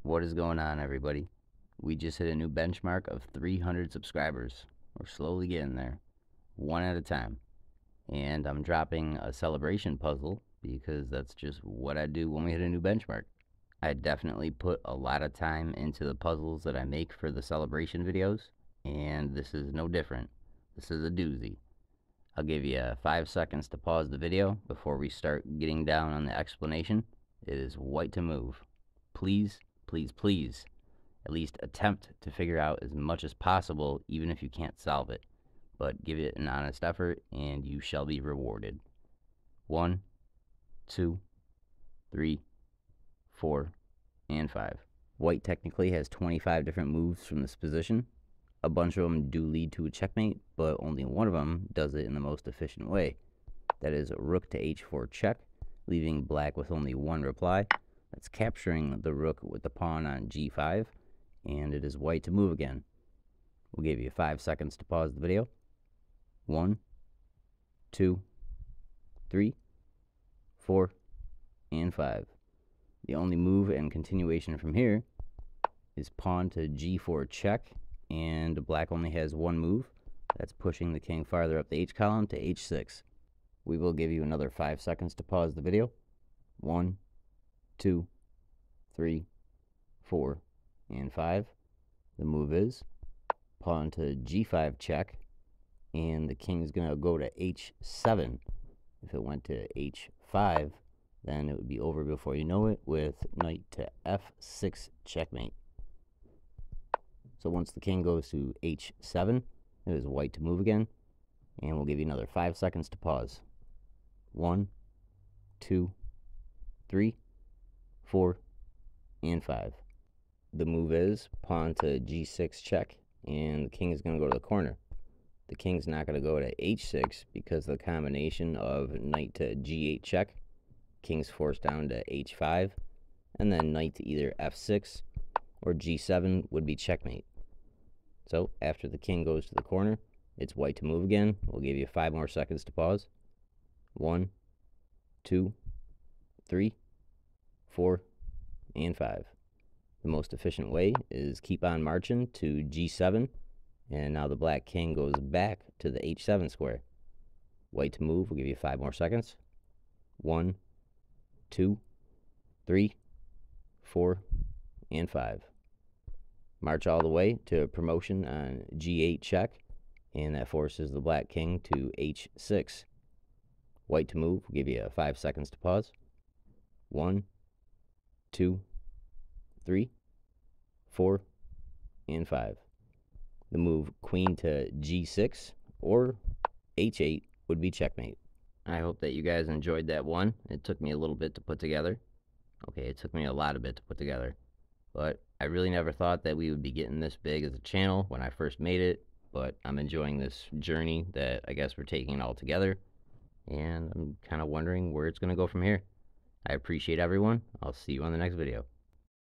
What is going on, everybody? We just hit a new benchmark of 300 subscribers. We're slowly getting there, one at a time. And I'm dropping a celebration puzzle because that's just what I do when we hit a new benchmark. I definitely put a lot of time into the puzzles that I make for the celebration videos, and this is no different. This is a doozy. I'll give you 5 seconds to pause the video before we start getting down on the explanation. It is white to move. Please, please, please, at least attempt to figure out as much as possible, even if you can't solve it. But give it an honest effort, and you shall be rewarded. 1, 2, 3, 4, and 5. White technically has 25 different moves from this position. A bunch of them do lead to a checkmate, but only one of them does it in the most efficient way. That is rook to h4 check, leaving black with only one reply. That's capturing the rook with the pawn on g5, and it is white to move again. We'll give you 5 seconds to pause the video. 1, 2, 3, 4, and 5. The only move and continuation from here is pawn to g4 check, and black only has one move. That's pushing the king farther up the h column to h6. We will give you another 5 seconds to pause the video. 1, 2, 3, 4, and 5. The move is pawn to g5 check, and the king is going to go to h7. If it went to h5, then it would be over before you know it with knight to f6 checkmate. So once the king goes to h7, it is white to move again, and we'll give you another 5 seconds to pause. 1, 2, 3, 4, and 5. The move is pawn to g6 check, and the king is going to go to the corner. The king's not going to go to h6 because of the combination of knight to g8 check, king's forced down to h5, and then knight to either f6 or g7 would be checkmate. So after the king goes to the corner, it's white to move again. We'll give you 5 more seconds to pause. 1, 2, 3, 4, and 5. The most efficient way is keep on marching to g7, and now the black king goes back to the h7 square. White to move, we'll give you 5 more seconds. 1, 2, 3, 4, and 5. March all the way to promotion on g8 check, and that forces the black king to h6. White to move, we'll give you 5 seconds to pause. 1, 2, 3, 4, and 5. The move queen to g6 or h8 would be checkmate. I hope that you guys enjoyed that one. It took me a little bit to put together. Okay, it took me a lot of bit to put together. But I really never thought that we would be getting this big as a channel when I first made it. But I'm enjoying this journey that I guess we're taking all together. And I'm kind of wondering where it's going to go from here. I appreciate everyone. I'll see you on the next video.